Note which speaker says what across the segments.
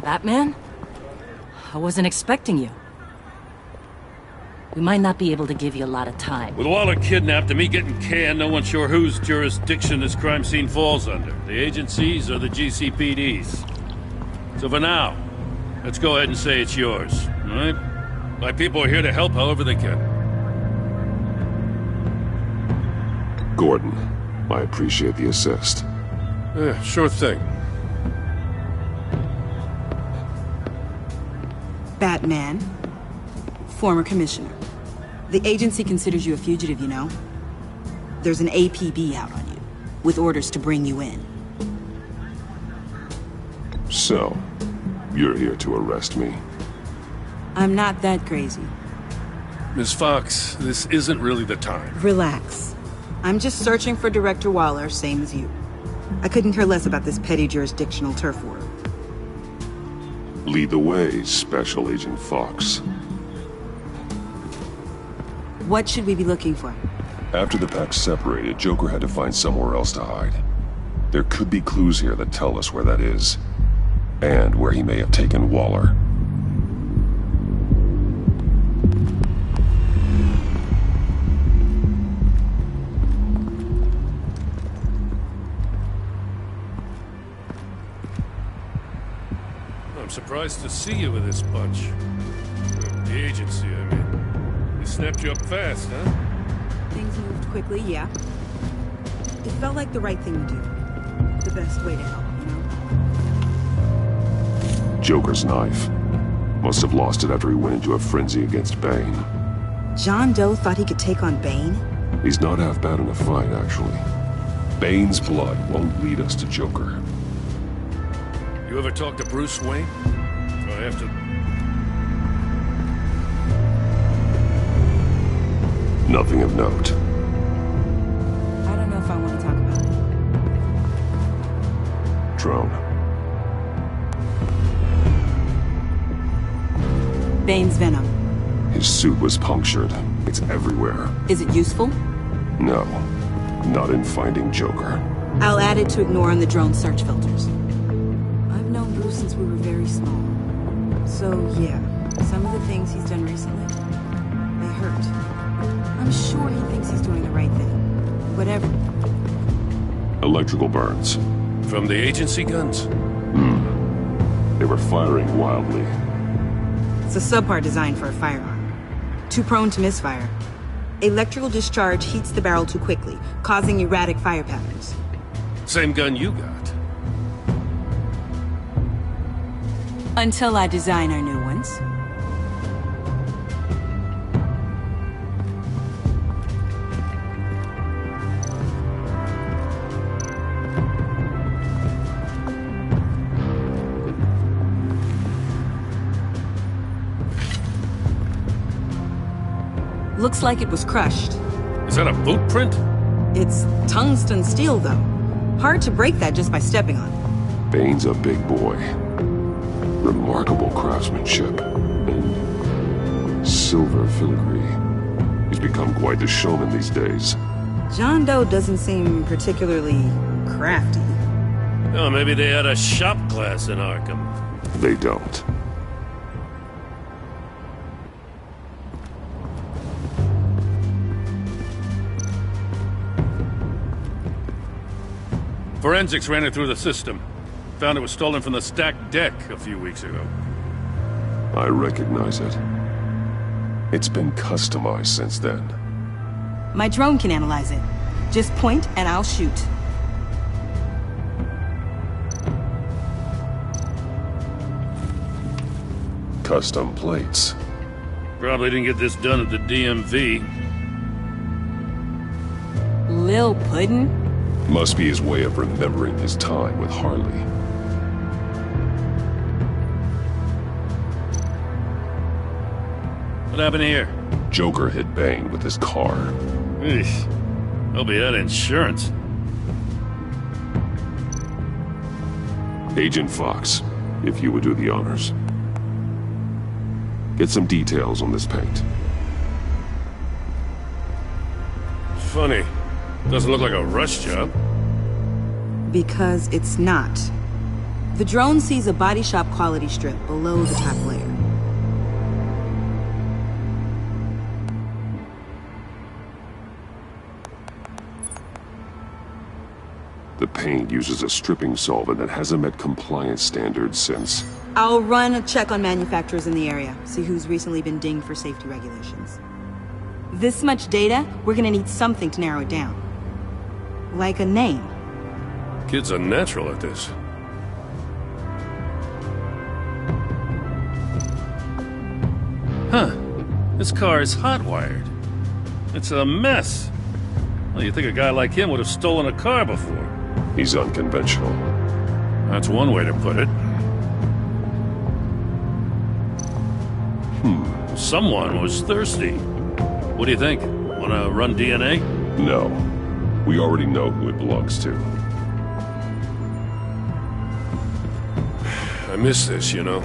Speaker 1: Batman? I wasn't expecting you. We might not be able to give you a lot of time.
Speaker 2: With Waller kidnapped and me getting canned, no one's sure whose jurisdiction this crime scene falls under. The agencies or the GCPD's. So for now, let's go ahead and say it's yours, all right? My people are here to help however they can.
Speaker 3: Gordon, I appreciate the assist.
Speaker 2: Yeah, sure thing.
Speaker 4: Batman. Former commissioner. The agency considers you a fugitive, you know? There's an APB out on you, with orders to bring you in.
Speaker 3: So, you're here to arrest me?
Speaker 4: I'm not that crazy.
Speaker 2: Ms. Fox, this isn't really the time.
Speaker 4: Relax. I'm just searching for Director Waller, same as you. I couldn't care less about this petty jurisdictional turf war.
Speaker 3: Lead the way, Special Agent Fox.
Speaker 4: What should we be looking for?
Speaker 3: After the pack separated, Joker had to find somewhere else to hide. There could be clues here that tell us where that is, and where he may have taken Waller.
Speaker 2: I'm surprised to see you with this bunch. The agency, I mean. They snapped you up fast, huh?
Speaker 4: Things moved quickly, yeah. It felt like the right thing to do. The best way to help, you know?
Speaker 3: Joker's knife. Must have lost it after he went into a frenzy against Bane.
Speaker 4: John Doe thought he could take on Bane?
Speaker 3: He's not half bad in a fight, actually. Bane's blood won't lead us to Joker.
Speaker 2: You ever talk to Bruce Wayne? Do I have to...
Speaker 3: Nothing of note.
Speaker 4: I don't know if I want to talk about it.
Speaker 3: Drone.
Speaker 4: Bane's venom.
Speaker 3: His suit was punctured. It's everywhere.
Speaker 4: Is it useful?
Speaker 3: No. Not in finding Joker.
Speaker 4: I'll add it to ignore on the drone search filters. I've known Bruce since we were very small. So, yeah, some of the things he's done recently, they hurt. I'm sure he thinks he's doing the right thing. Whatever.
Speaker 3: Electrical burns.
Speaker 2: From the agency guns?
Speaker 3: They were firing wildly.
Speaker 4: It's a subpart designed for a firearm. Too prone to misfire. Electrical discharge heats the barrel too quickly, causing erratic fire patterns.
Speaker 2: Same gun you got.
Speaker 4: Until I design our new ones. Looks like it was crushed.
Speaker 2: Is that a boot print?
Speaker 4: It's tungsten steel, though. Hard to break that just by stepping on it.
Speaker 3: Bane's a big boy. Remarkable craftsmanship. And silver filigree. He's become quite the showman these days.
Speaker 4: John Doe doesn't seem particularly crafty.
Speaker 2: Oh, maybe they had a shop class in Arkham.
Speaker 3: They don't.
Speaker 2: Forensics ran it through the system. Found it was stolen from the stacked deck a few weeks ago.
Speaker 3: I recognize it. It's been customized since then.
Speaker 4: My drone can analyze it. Just point and I'll shoot.
Speaker 3: Custom plates.
Speaker 2: Probably didn't get this done at the DMV.
Speaker 4: Lil Puddin'?
Speaker 3: Must be his way of remembering his time with Harley.
Speaker 2: What happened here?
Speaker 3: Joker hit Bane with his car.
Speaker 2: Eesh. Hope he had insurance.
Speaker 3: Agent Fox, if you would do the honors. Get some details on this paint.
Speaker 4: The drone sees a body shop quality strip below the top layer.
Speaker 3: The paint uses a stripping solvent that hasn't met compliance standards since...
Speaker 4: I'll run a check on manufacturers in the area, see who's recently been dinged for safety regulations. This much data, we're gonna need something to narrow it down. Like a name.
Speaker 2: Kid's a natural at this. Huh. This car is hot-wired. It's a mess. Well, you'd think a guy like him would have stolen a car before.
Speaker 3: He's unconventional.
Speaker 2: That's one way to put it. Someone was thirsty. What do you think? Wanna run DNA?
Speaker 3: No. We already know who it belongs to.
Speaker 2: I miss this, you know.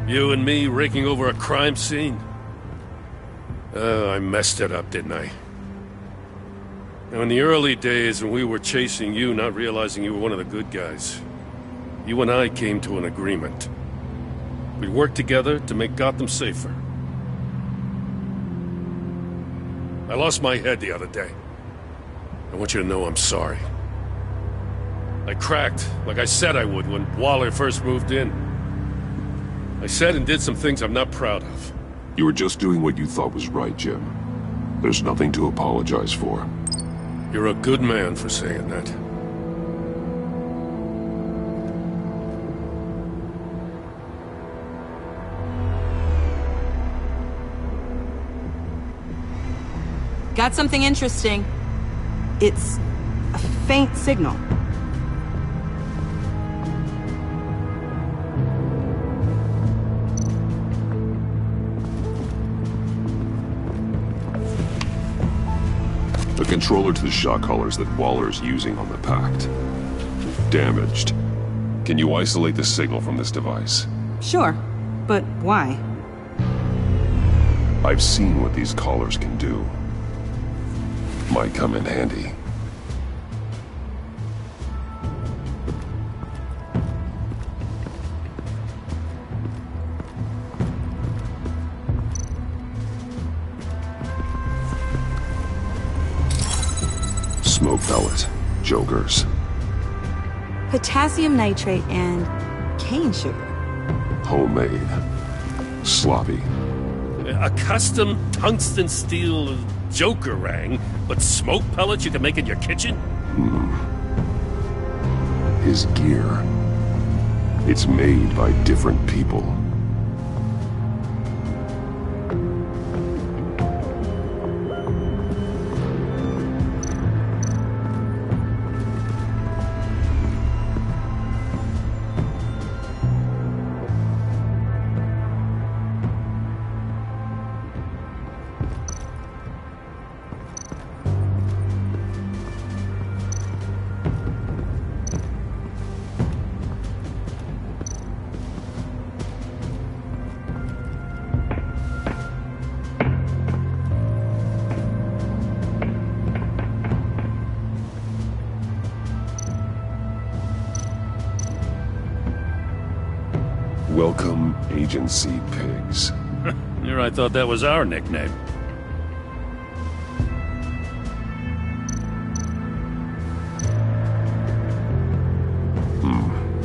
Speaker 2: You and me raking over a crime scene. Oh, I messed it up, didn't I? Now, in the early days when we were chasing you, not realizing you were one of the good guys, you and I came to an agreement. We worked together to make Gotham safer. I lost my head the other day. I want you to know I'm sorry. I cracked, like I said I would when Waller first moved in. I said and did some things I'm not proud of.
Speaker 3: You were just doing what you thought was right, Jim. There's nothing to apologize for.
Speaker 2: You're a good man for saying that.
Speaker 4: Got something interesting. It's a faint signal.
Speaker 3: The controller to the shock collars that Waller's using on the Pact. Damaged. Can you isolate the signal from this device?
Speaker 4: Sure, but why?
Speaker 3: I've seen what these collars can do. Might come in handy. Smoke pellet. Jokers.
Speaker 4: Potassium nitrate and cane sugar.
Speaker 3: Homemade. Sloppy.
Speaker 2: A custom tungsten steel Jokerang, but smoke pellets you can make in your kitchen?
Speaker 3: His gear. It's made by different people. Welcome, Agency Pigs.
Speaker 2: Here I thought that was our nickname.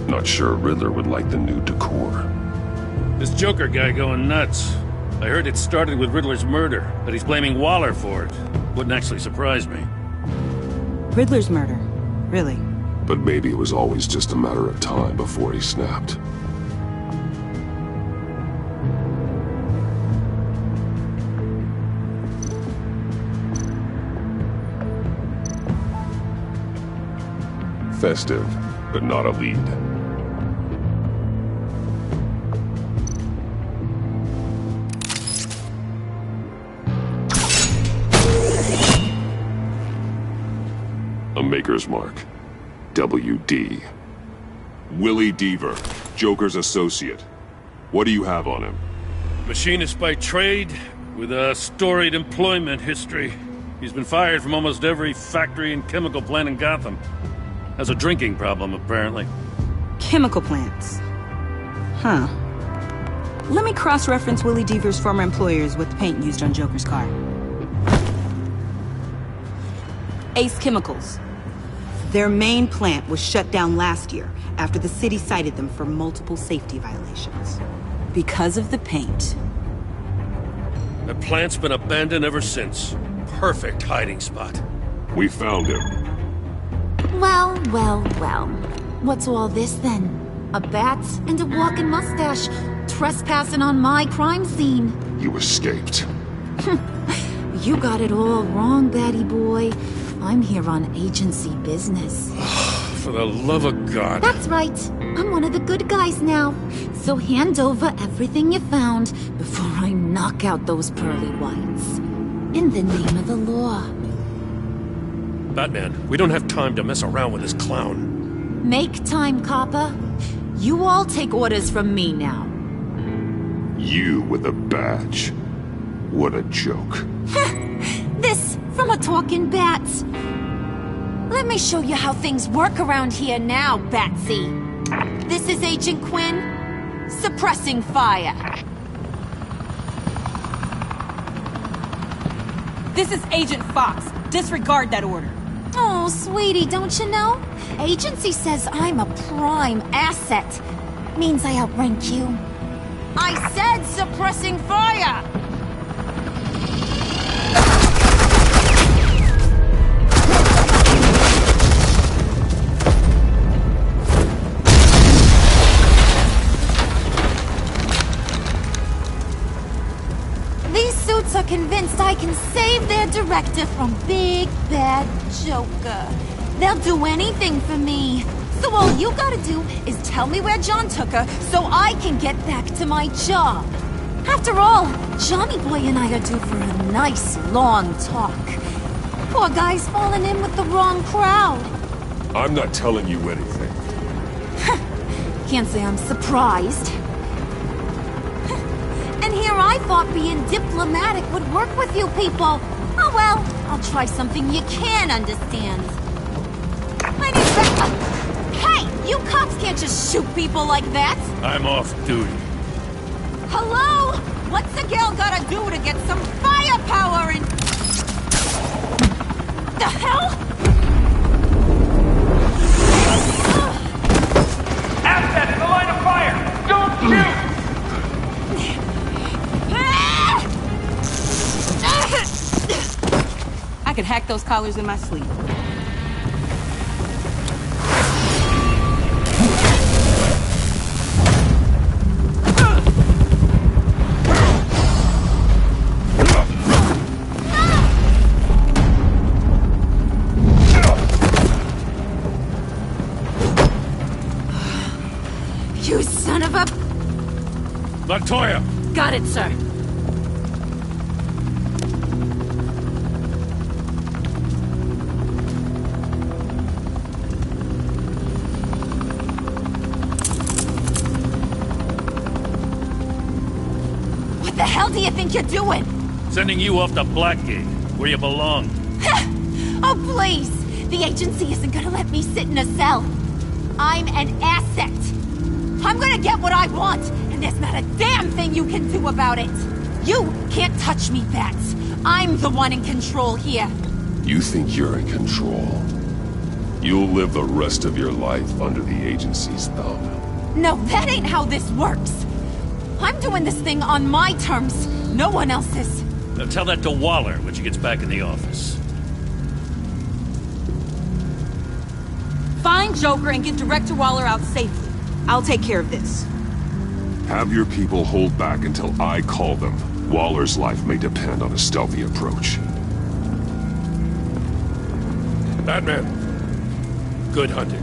Speaker 3: Not sure Riddler would like the new decor.
Speaker 2: This Joker guy going nuts. I heard it started with Riddler's murder, but he's blaming Waller for it. Wouldn't actually surprise me.
Speaker 4: Riddler's murder. Really?
Speaker 3: But maybe it was always just a matter of time before he snapped. Festive, but not a lead. A Maker's Mark. WD. Willie Deaver, Joker's associate. What do you have on him?
Speaker 2: Machinist by trade, with a storied employment history. He's been fired from almost every factory and chemical plant in Gotham. Has a drinking problem, apparently.
Speaker 4: Chemical plants. Huh. Let me cross-reference Willie Deaver's former employers with the paint used on Joker's car. Ace Chemicals. Their main plant was shut down last year after the city cited them for multiple safety violations. Because of the paint.
Speaker 2: The plant's been abandoned ever since. Perfect hiding spot.
Speaker 3: We found him.
Speaker 5: Well, well, well. What's all this then? A bat and a walking mustache trespassing on my crime scene.
Speaker 3: You escaped.
Speaker 5: You got it all wrong, Batty boy. I'm here on agency business.
Speaker 2: For the love of God.
Speaker 5: That's right. I'm one of the good guys now. So hand over everything you found before I knock out those pearly whites. In the name of the law.
Speaker 2: Batman, we don't have time to mess around with this clown.
Speaker 5: Make time, copper. You all take orders from me now.
Speaker 3: You with a badge. What a joke.
Speaker 5: This from a talking bat. Let me show you how things work around here now, Batsy. This is Agent Quinn, suppressing fire.
Speaker 4: This is Agent Fox. Disregard that order.
Speaker 5: Oh, sweetie, don't you know? Agency says I'm a prime asset. Means I outrank you. I said suppressing fire! These suits are convinced I can save their director from Big Bad Joker. They'll do anything for me. So all you gotta do is tell me where John took her so I can get back to my job. After all, Johnny Boy and I are due for a nice long talk. Poor guy's falling in with the wrong crowd.
Speaker 3: I'm not telling you anything.
Speaker 5: Can't say I'm surprised. And here I thought being diplomatic would work with you people. Oh well, I'll try something you can understand. I need Hey, you cops can't just shoot people like that.
Speaker 2: I'm off duty.
Speaker 5: Hello? What's a girl gotta do to get some firepower in... The hell?
Speaker 6: Asset in the line of fire! Don't shoot!
Speaker 4: I could hack those collars in my sleep.
Speaker 5: You son of a...
Speaker 2: Latoya!
Speaker 1: Got it, sir.
Speaker 5: What the hell do you think you're doing?
Speaker 2: Sending you off to Blackgate, where you belong.
Speaker 5: Oh, please! The agency isn't gonna let me sit in a cell. I'm an asset. I'm gonna get what I want, and there's not a damn thing you can do about it. You can't touch me, Bats. I'm the one in control here.
Speaker 3: You think you're in control? You'll live the rest of your life under the agency's thumb.
Speaker 5: No, that ain't how this works. I'm doing this thing on my terms, no one else's.
Speaker 2: Now tell that to Waller when she gets back in the office.
Speaker 4: Find Joker and get Director Waller out safely. I'll take care of this.
Speaker 3: Have your people hold back until I call them. Waller's life may depend on a stealthy approach.
Speaker 2: Batman, good hunting.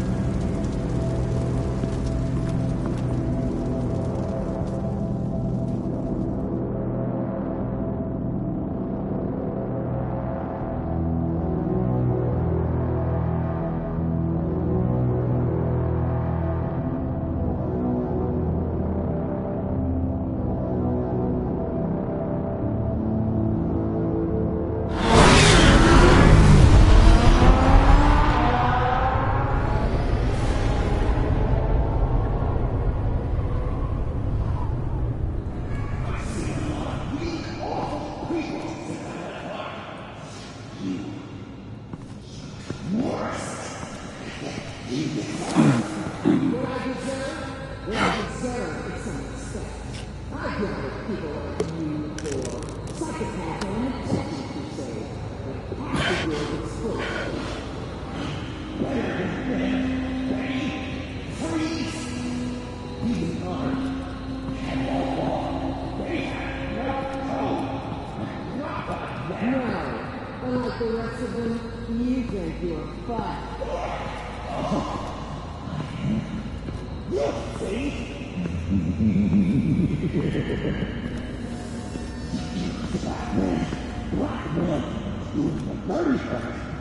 Speaker 7: Unlike the rest of them, you think you're fun.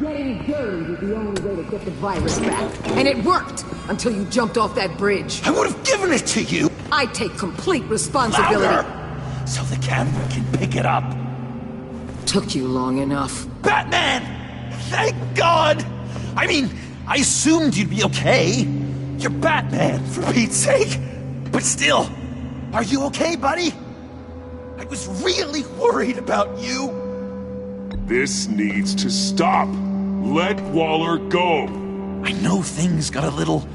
Speaker 7: Getting dirty is the only way to get the virus back. And it worked until you jumped off that bridge.
Speaker 8: I would have given it to you!
Speaker 7: I take complete responsibility.
Speaker 8: Louder! So the camera can pick it up.
Speaker 7: Took you long enough.
Speaker 8: Batman! Thank God! I mean, I assumed you'd be okay. You're Batman, for Pete's sake. But still, are you okay, buddy? I was really worried about you.
Speaker 3: This needs to stop. Let Waller go.
Speaker 8: I know things got a little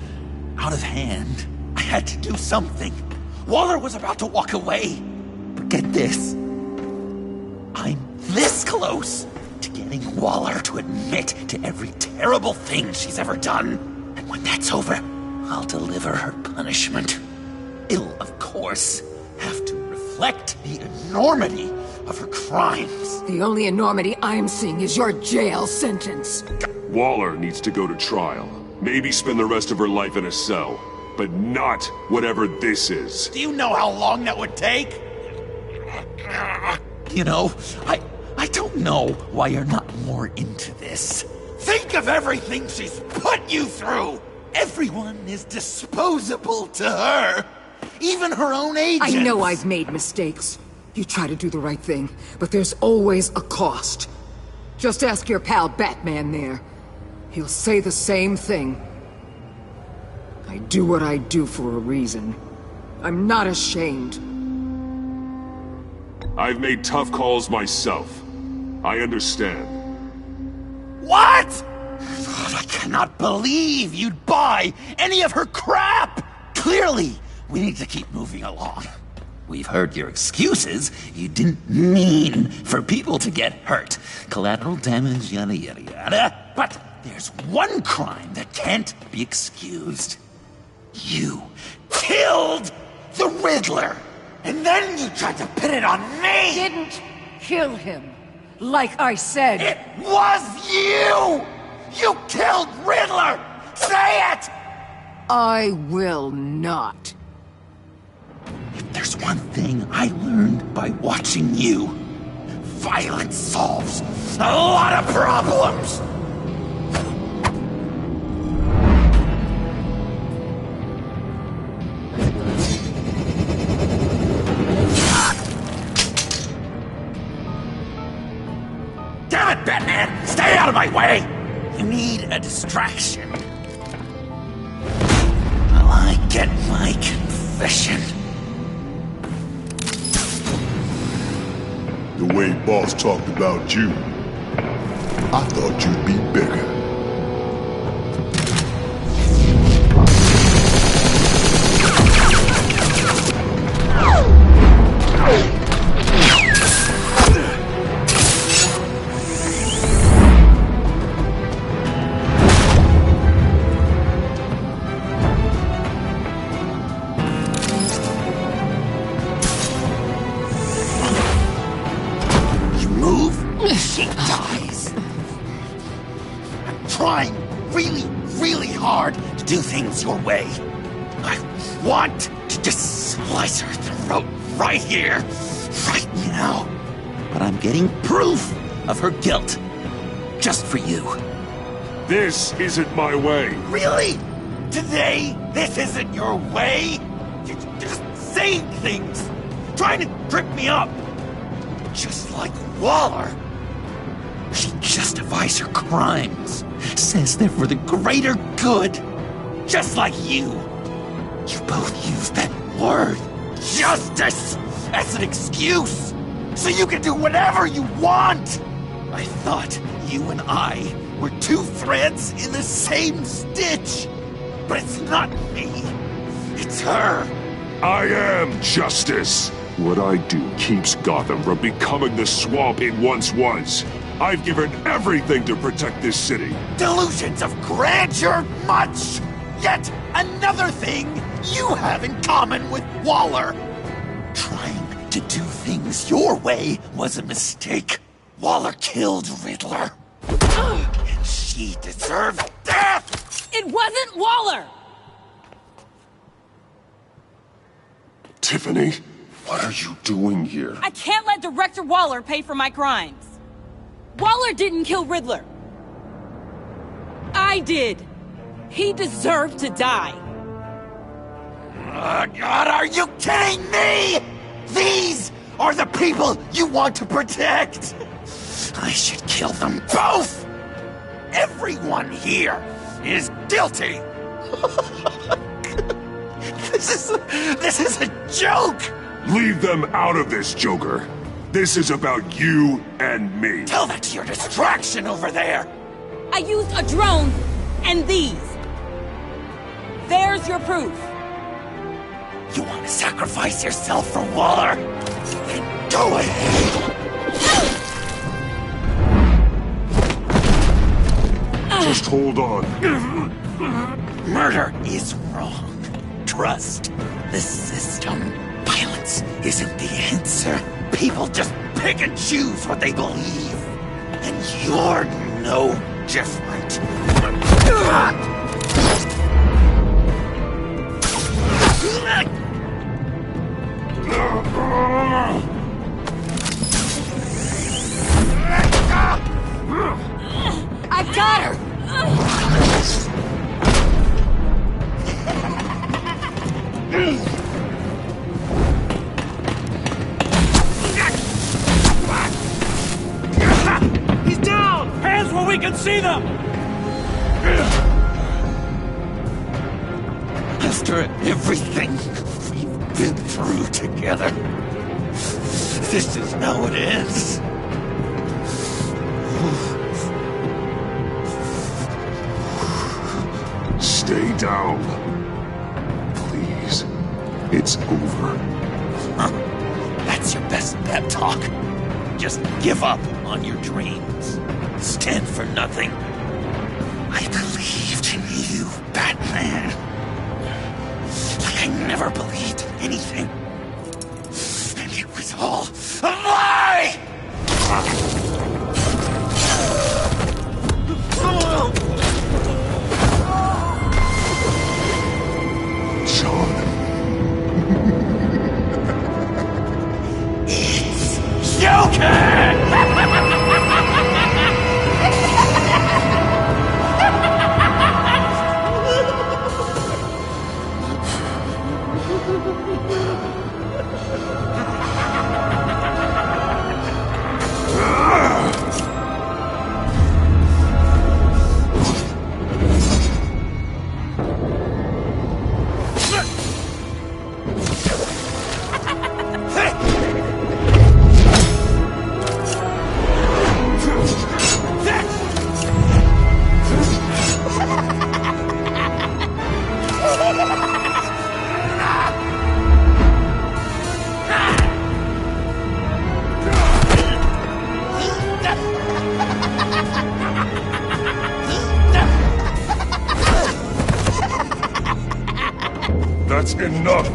Speaker 8: out of hand. I had to do something. Waller was about to walk away. But get this. I'm this close to getting Waller to admit to every terrible thing she's ever done. And when that's over, I'll deliver her punishment. It'll, of course, have to reflect the enormity of her crimes.
Speaker 7: The only enormity I'm seeing is your jail sentence.
Speaker 3: Waller needs to go to trial. Maybe spend the rest of her life in a cell. But not whatever this is.
Speaker 8: Do you know how long that would take? You know, I don't know why you're not more into this. Think of everything she's put you through! Everyone is disposable to her. Even her own agents.
Speaker 7: I know I've made mistakes. You try to do the right thing, but there's always a cost. Just ask your pal Batman there. He'll say the same thing. I do what I do for a reason. I'm not ashamed.
Speaker 3: I've made tough calls myself. I understand.
Speaker 8: What? I cannot believe you'd buy any of her crap! Clearly, we need to keep moving along. We've heard your excuses. You didn't mean for people to get hurt. Collateral damage, yada yada yada. But there's one crime that can't be excused. You killed the Riddler! And then you tried to pin it on me!
Speaker 7: Didn't kill him. Like I said.
Speaker 8: It was you! You killed Riddler! Say it!
Speaker 7: I will not.
Speaker 8: If there's one thing I learned by watching you, violence solves a lot of problems! Damn it, Batman! Stay out of my way! You need a distraction. While I get my confession.
Speaker 9: The way Boss talked about you, I thought you'd be bigger.
Speaker 8: She dies. I'm trying really hard to do things your way. I want to just slice her throat right here, right now. But I'm getting proof of her guilt. Just for you.
Speaker 3: This isn't my way.
Speaker 8: Really? Today, this isn't your way? You're just saying things, trying to trip me up. Just like Waller. She justifies her crimes, says they're for the greater good. Just like you. You both use that word, justice, as an excuse, so you can do whatever you want. I thought you and I were two threads in the same stitch. But it's not me. It's her.
Speaker 3: I am justice. What I do keeps Gotham from becoming the swamp it once was. I've given everything to protect this city.
Speaker 8: Delusions of grandeur much! Yet another thing you have in common with Waller. Trying to do things your way was a mistake. Waller killed Riddler. And she deserved death!
Speaker 1: It wasn't Waller!
Speaker 3: Tiffany, what are you doing here?
Speaker 1: I can't let Director Waller pay for my crimes. Waller didn't kill Riddler. I did. He deserved to die.
Speaker 8: Oh, God, are you kidding me? These are the people you want to protect. I should kill them both. Everyone here is guilty. This is a joke.
Speaker 3: Leave them out of this, Joker. This is about you and me.
Speaker 8: Tell that to your distraction over there.
Speaker 1: I used a drone and these. There's your proof.
Speaker 8: You want to sacrifice yourself for Waller? Then go ahead.
Speaker 3: Just hold on.
Speaker 8: Murder is wrong. Trust the system. Violence isn't the answer. People just pick and choose what they believe. And you're no different.
Speaker 1: I got her!
Speaker 6: He's down! Hands where we can see them!
Speaker 8: After everything we've been through together, this is how it ends.
Speaker 3: Stay down. Please. It's over.
Speaker 8: Huh. That's your best pep talk. Just give up on your dreams. Stand for nothing. I believed in you, Batman. Like I never believed anything. And it was all a lie!
Speaker 3: John.
Speaker 8: It's Joker!
Speaker 3: That's enough!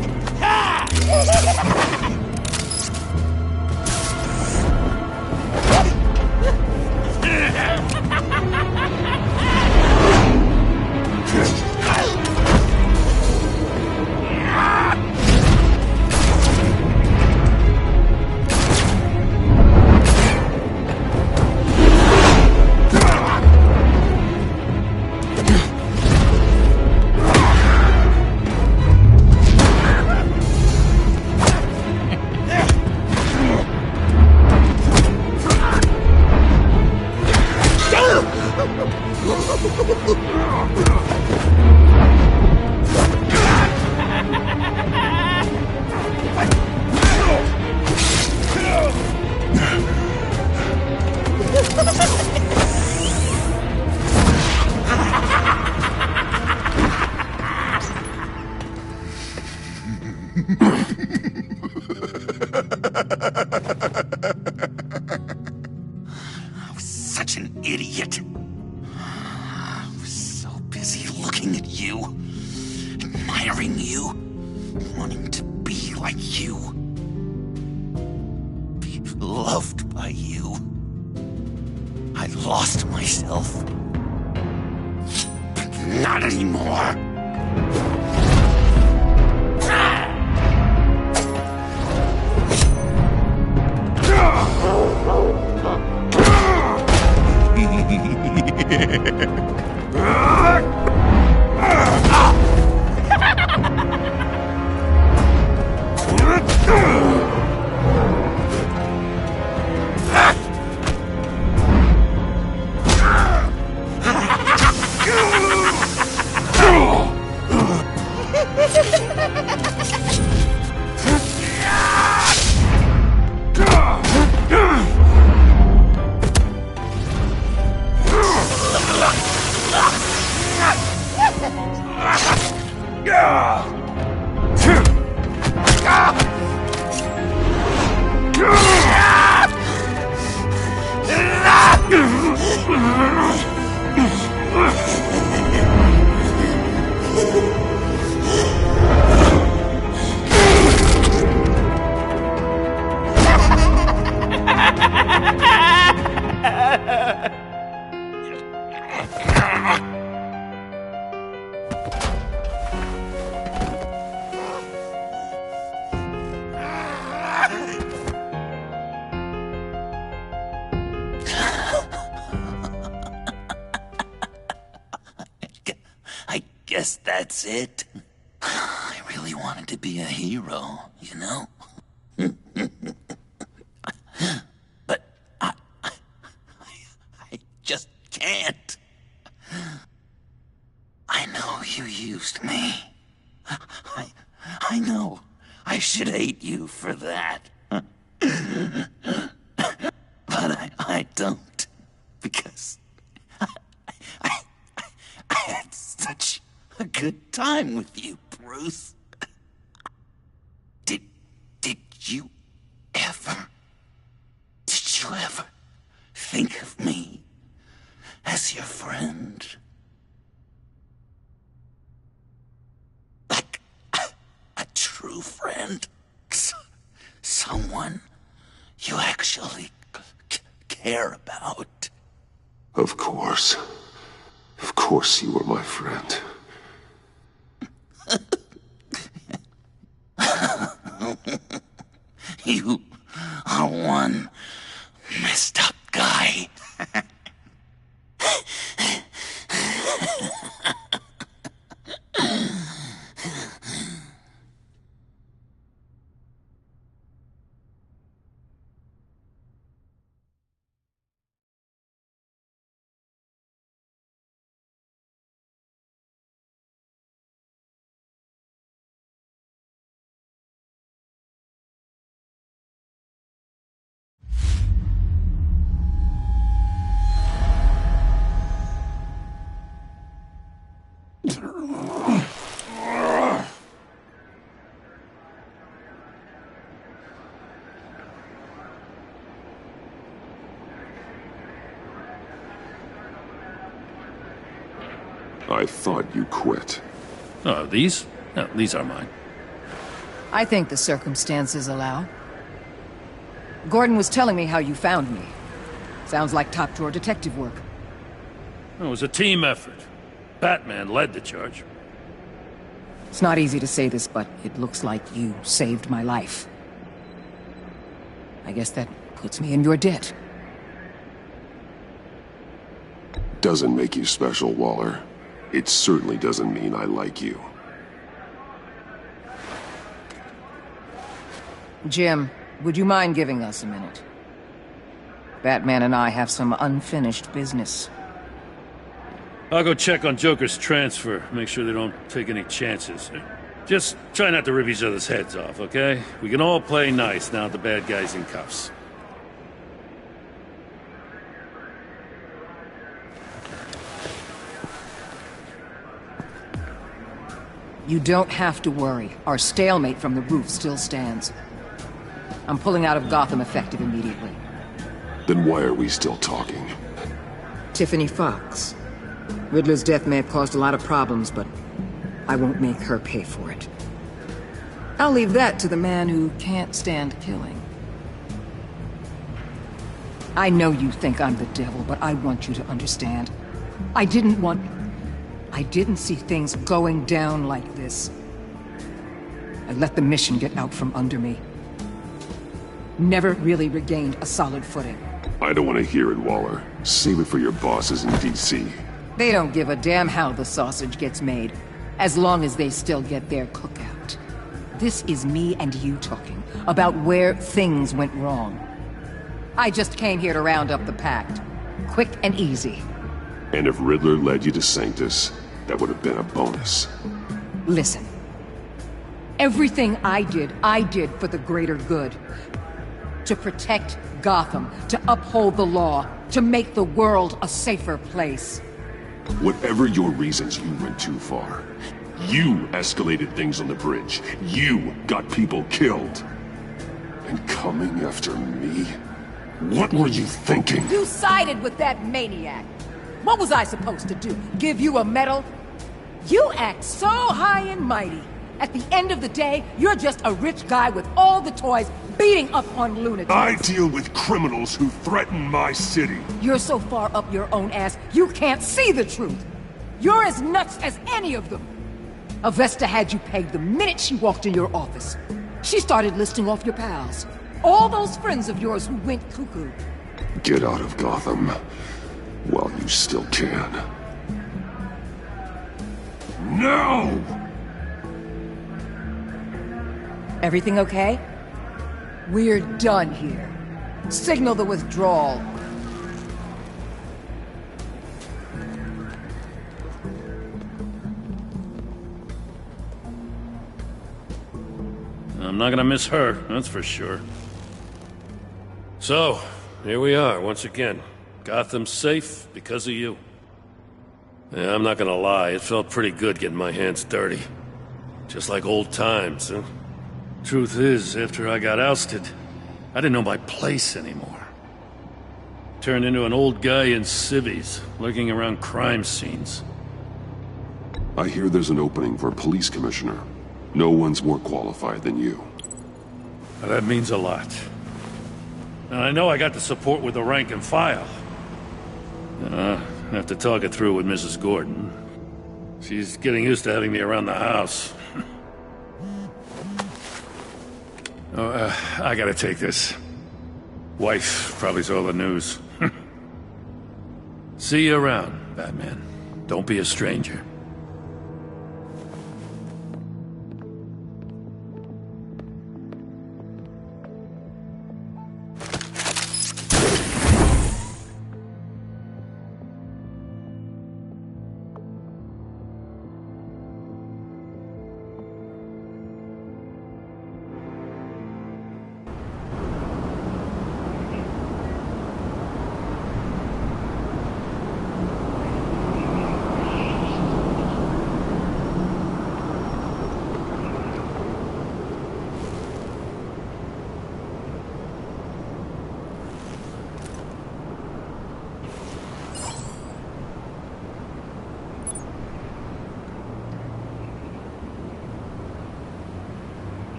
Speaker 8: idiot. I was so busy looking at you, admiring you, wanting to be like you, be loved by you. I lost myself. But not anymore. I guess that's it. I really wanted to be a hero, you know? But I just can't. I know you used me. I know. I should hate you for that. But I don't. Because I had such a good time with you, Bruce. Did you ever think of me as your friend? Like a true friend? Someone you actually care about?
Speaker 3: Of course. Of course you were my friend.
Speaker 8: You are one messed up guy.
Speaker 3: I thought you quit.
Speaker 2: Oh, these? No, these are mine.
Speaker 7: I think the circumstances allow. Gordon was telling me how you found me. Sounds like top-drawer detective work.
Speaker 2: It was a team effort. Batman led the charge.
Speaker 7: It's not easy to say this, but it looks like you saved my life. I guess that puts me in your debt.
Speaker 3: Doesn't make you special, Waller. It certainly doesn't mean I like you.
Speaker 7: Jim, would you mind giving us a minute? Batman and I have some unfinished business.
Speaker 2: I'll go check on Joker's transfer, make sure they don't take any chances. Just try not to rip each other's heads off, okay? We can all play nice now that the bad guy's in cuffs.
Speaker 7: You don't have to worry. Our stalemate from the roof still stands. I'm pulling out of Gotham effective immediately.
Speaker 3: Then why are we still talking?
Speaker 7: Tiffany Fox. Riddler's death may have caused a lot of problems, but I won't make her pay for it. I'll leave that to the man who can't stand killing. I know you think I'm the devil, but I want you to understand. I didn't see things going down like this. I let the mission get out from under me. Never really regained a solid footing.
Speaker 3: I don't want to hear it, Waller. Save it for your bosses in D.C.
Speaker 7: They don't give a damn how the sausage gets made, as long as they still get their cookout. This is me and you talking about where things went wrong. I just came here to round up the Pact. Quick and easy.
Speaker 3: And if Riddler led you to Sanctus, that would have been a bonus.
Speaker 7: Listen. Everything I did for the greater good. To protect Gotham, to uphold the law, to make the world a safer place.
Speaker 3: Whatever your reasons, you went too far. You escalated things on the bridge. You got people killed. And coming after me? What were you thinking?
Speaker 7: You sided with that maniac. What was I supposed to do? Give you a medal? You act so high and mighty. At the end of the day, you're just a rich guy with all the toys beating up on lunatics.
Speaker 3: I deal with criminals who threaten my city.
Speaker 7: You're so far up your own ass, you can't see the truth. You're as nuts as any of them. Avesta had you pegged the minute she walked in your office. She started listing off your pals. All those friends of yours who went cuckoo.
Speaker 3: Get out of Gotham while you still can. No!
Speaker 7: Everything okay? We're done here. Signal the withdrawal.
Speaker 2: I'm not gonna miss her, that's for sure. So, here we are, once again. Gotham's safe because of you. Yeah, I'm not gonna lie, it felt pretty good getting my hands dirty. Just like old times, huh? Truth is, after I got ousted, I didn't know my place anymore. Turned into an old guy in civvies, lurking around crime scenes.
Speaker 3: I hear there's an opening for a police commissioner. No one's more qualified than you.
Speaker 2: Well, that means a lot. And I know I got the support with the rank and file. I have to talk it through with Mrs. Gordon. She's getting used to having me around the house. I gotta take this. Wife probably saw the news. See you around, Batman. Don't be a stranger.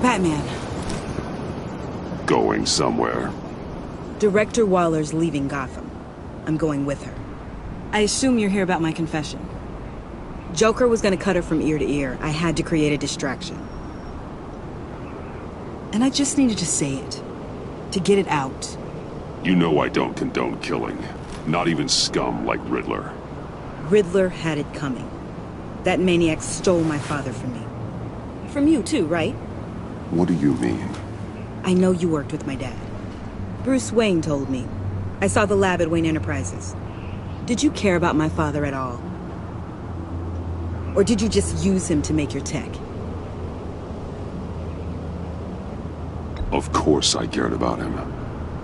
Speaker 4: Batman.
Speaker 3: Going somewhere.
Speaker 4: Director Waller's leaving Gotham. I'm going with her. I assume you're here about my confession. Joker was gonna cut her from ear to ear. I had to create a distraction. And I just needed to say it. To get it out.
Speaker 3: You know I don't condone killing. Not even scum like Riddler.
Speaker 4: Riddler had it coming. That maniac stole my father from me. From you too, right?
Speaker 3: What do you mean?
Speaker 4: I know you worked with my dad. Bruce Wayne told me. I saw the lab at Wayne Enterprises. Did you care about my father at all? Or did you just use him to make your tech?
Speaker 3: Of course I cared about him.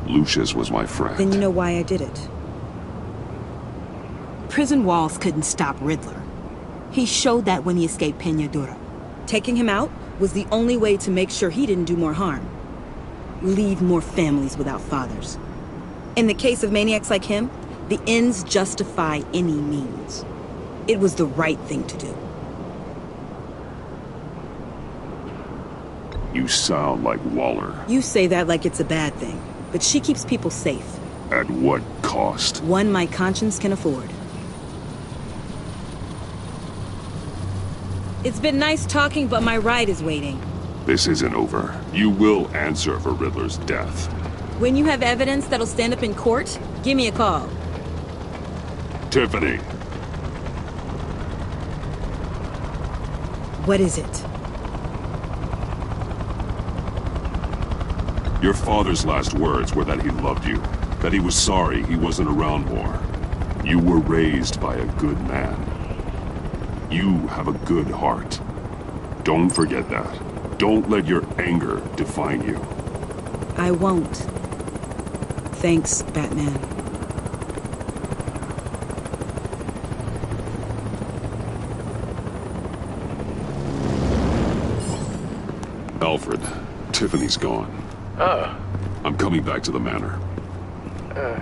Speaker 3: Lucius was my friend.
Speaker 4: Then you know why I did it. Prison walls couldn't stop Riddler. He showed that when he escaped Peñadura. Taking him out was the only way to make sure he didn't do more harm. Leave more families without fathers. In the case of maniacs like him, the ends justify any means. It was the right thing to do.
Speaker 3: You sound like Waller.
Speaker 4: You say that like it's a bad thing, but she keeps people safe.
Speaker 3: At what cost?
Speaker 4: One my conscience can afford. It's been nice talking, but my ride is waiting.
Speaker 3: This isn't over. You will answer for Riddler's death.
Speaker 4: When you have evidence that'll stand up in court, give me a call.
Speaker 3: Tiffany.
Speaker 4: What is it?
Speaker 3: Your father's last words were that he loved you, that he was sorry he wasn't around more. You were raised by a good man. You have a good heart. Don't forget that. Don't let your anger define you.
Speaker 4: I won't. Thanks, Batman.
Speaker 3: Alfred, Tiffany's gone.
Speaker 10: Oh.
Speaker 3: I'm coming back to the manor.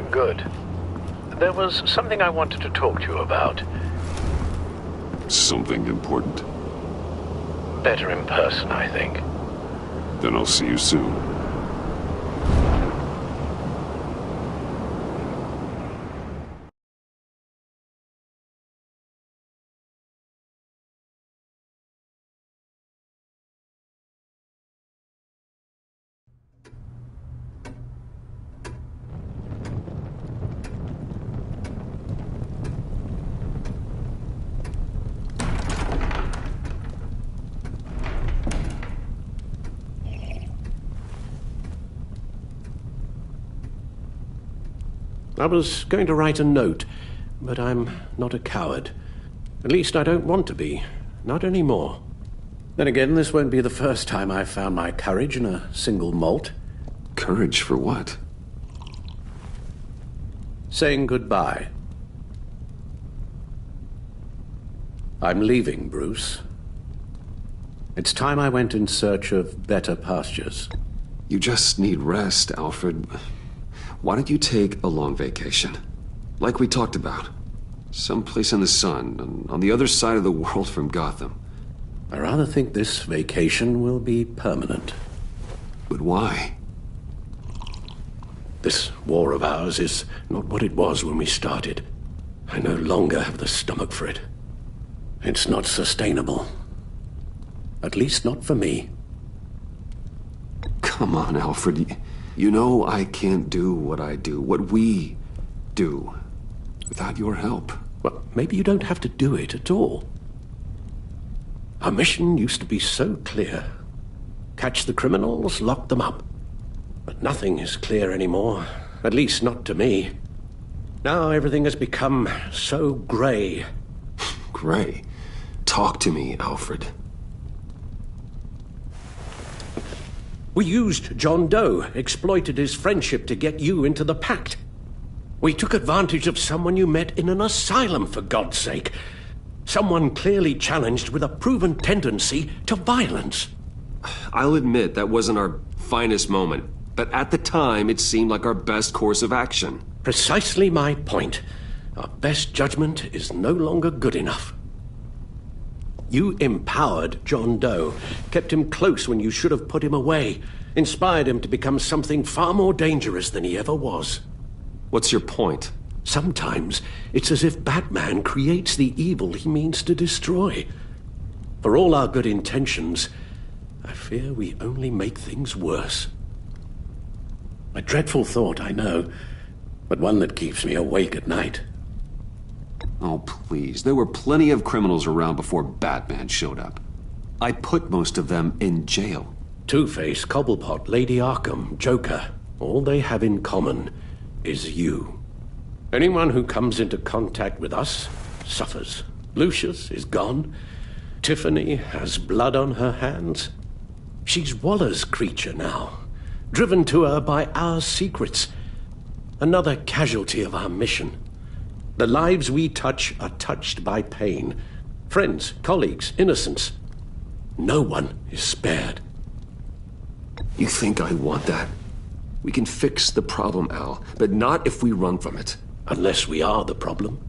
Speaker 10: Good. There was something I wanted to talk to you about.
Speaker 3: Something important?
Speaker 10: Better in person, I think.
Speaker 3: Then I'll see you soon.
Speaker 11: I was going to write a note, but I'm not a coward. At least I don't want to be. Not anymore. Then again, this won't be the first time I've found my courage in a single malt.
Speaker 12: Courage for what?
Speaker 11: Saying goodbye. I'm leaving, Bruce. It's time I went in search of better pastures.
Speaker 12: You just need rest, Alfred. Why don't you take a long vacation? Like we talked about. Someplace in the sun, on the other side of the world from Gotham.
Speaker 11: I rather think this vacation will be permanent.
Speaker 12: But why?
Speaker 11: This war of ours is not what it was when we started. I no longer have the stomach for it. It's not sustainable. At least not for me.
Speaker 12: Come on, Alfred. You know I can't do what I do, what we do, without your help.
Speaker 11: Well, maybe you don't have to do it at all. Our mission used to be so clear. Catch the criminals, lock them up. But nothing is clear anymore, at least not to me. Now everything has become so grey.
Speaker 12: Grey? Talk to me, Alfred.
Speaker 11: We used John Doe, exploited his friendship to get you into the pact. We took advantage of someone you met in an asylum, for God's sake. Someone clearly challenged with a proven tendency to violence.
Speaker 12: I'll admit that wasn't our finest moment, but at the time it seemed like our best course of action.
Speaker 11: Precisely my point. Our best judgment is no longer good enough. You empowered John Doe, kept him close when you should have put him away, inspired him to become something far more dangerous than he ever was.
Speaker 12: What's your point?
Speaker 11: Sometimes it's as if Batman creates the evil he means to destroy. For all our good intentions, I fear we only make things worse. A dreadful thought, I know, but one that keeps me awake at night.
Speaker 12: Oh, please. There were plenty of criminals around before Batman showed up. I put most of them in jail.
Speaker 11: Two-Face, Cobblepot, Lady Arkham, Joker. All they have in common is you. Anyone who comes into contact with us suffers. Lucius is gone. Tiffany has blood on her hands. She's Waller's creature now. driven to her by our secrets. Another casualty of our mission. The lives we touch are touched by pain. Friends, colleagues, innocents. No one is spared.
Speaker 12: You think I want that? We can fix the problem, Al, but not if we run from it.
Speaker 11: Unless we are the problem.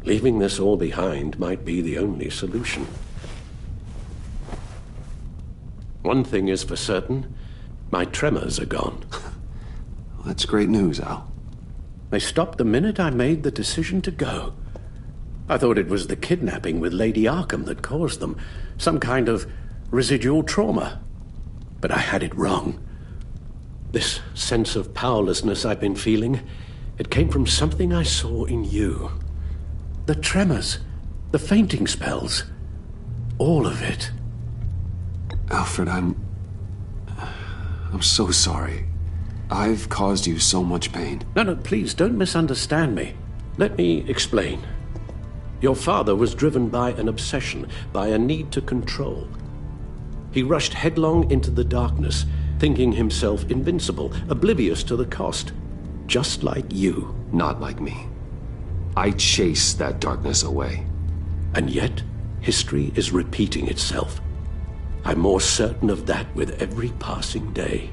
Speaker 11: Leaving this all behind might be the only solution. One thing is for certain, my tremors are gone.
Speaker 12: That's great news, Al.
Speaker 11: They stopped the minute I made the decision to go. I thought it was the kidnapping with Lady Arkham that caused them. Some kind of residual trauma. But I had it wrong. This sense of powerlessness I've been feeling, it came from something I saw in you. The tremors, the fainting spells, all of it.
Speaker 12: Alfred, I'm so sorry. I've caused you so much pain.
Speaker 11: No, please, don't misunderstand me. Let me explain. Your father was driven by an obsession, by a need to control. He rushed headlong into the darkness, thinking himself invincible, oblivious to the cost. Just like you.
Speaker 12: Not like me. I chased that darkness away.
Speaker 11: And yet, history is repeating itself. I'm more certain of that with every passing day.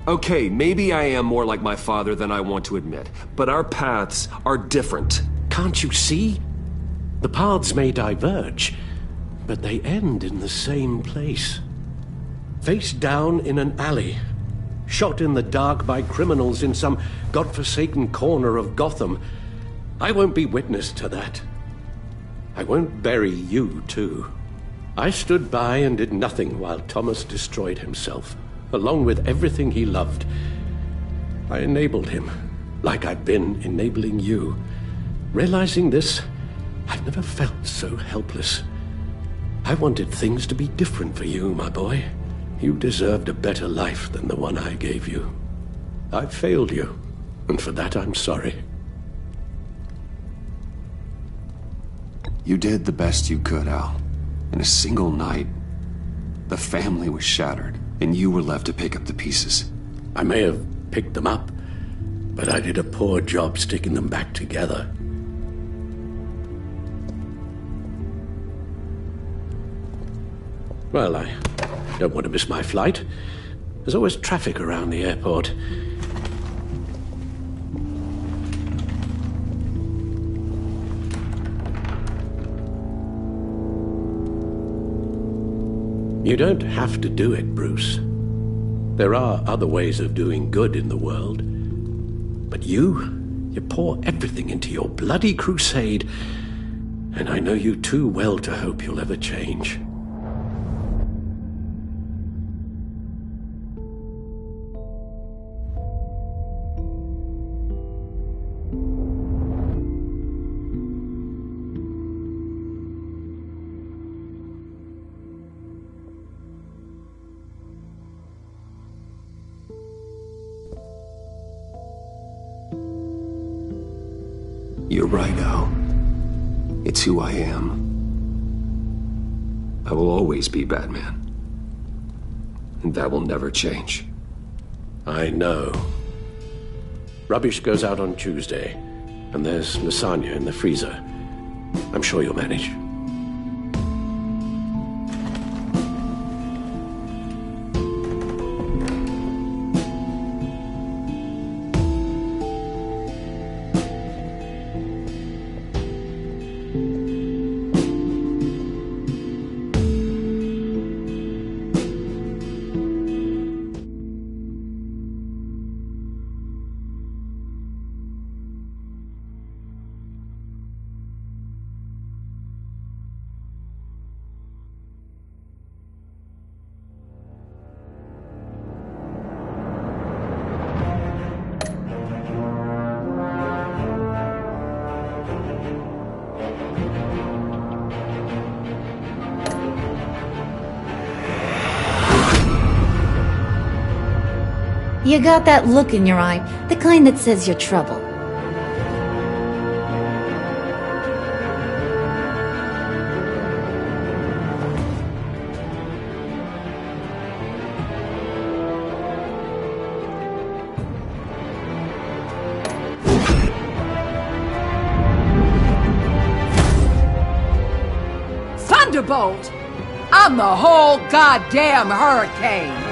Speaker 12: Okay, maybe I am more like my father than I want to admit, but our paths are different.
Speaker 11: Can't you see? The paths may diverge, but they end in the same place. Face down in an alley, shot in the dark by criminals in some godforsaken corner of Gotham. I won't be witness to that. I won't bury you, too. I stood by and did nothing while Thomas destroyed himself, along with everything he loved. I enabled him, like I've been enabling you. Realizing this, I've never felt so helpless. I wanted things to be different for you, my boy. You deserved a better life than the one I gave you. I failed you, and for that I'm sorry.
Speaker 12: You did the best you could, Al. In a single night, the family was shattered, and you were left to pick up the pieces.
Speaker 11: I may have picked them up, but I did a poor job sticking them back together. Well, I don't want to miss my flight. There's always traffic around the airport. You don't have to do it, Bruce. There are other ways of doing good in the world. But you pour everything into your bloody crusade, and I know you too well to hope you'll ever change.
Speaker 12: You're right, Al. It's who I am. I will always be Batman. And that will never change.
Speaker 11: I know. Rubbish goes out on Tuesday, and there's lasagna in the freezer. I'm sure you'll manage.
Speaker 13: You got that look in your eye, the kind that says you're trouble.
Speaker 7: boat. I'm the whole goddamn hurricane.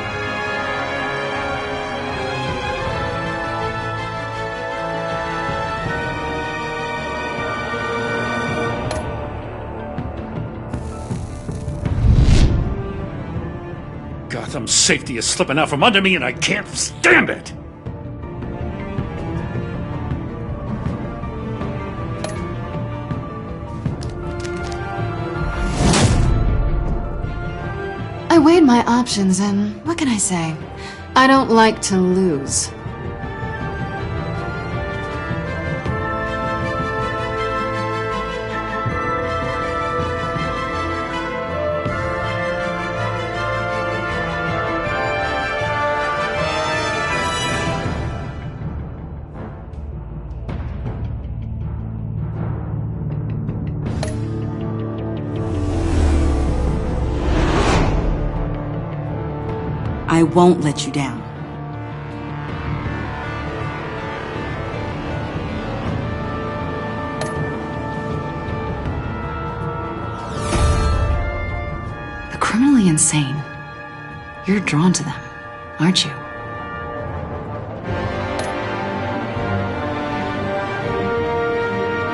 Speaker 2: Gotham's safety is slipping out from under me and I can't stand it!
Speaker 14: I weighed my options and what can I say? I don't like to lose.
Speaker 4: I won't let you down.
Speaker 14: The criminally insane. You're drawn to them, aren't you?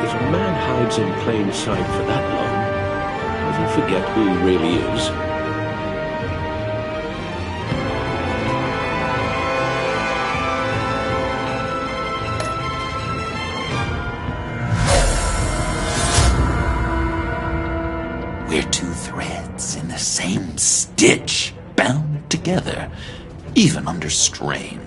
Speaker 11: If a man hides in plain sight for that long, does he forget who he really is?
Speaker 8: We're two threads in the same stitch, bound together, even under strain.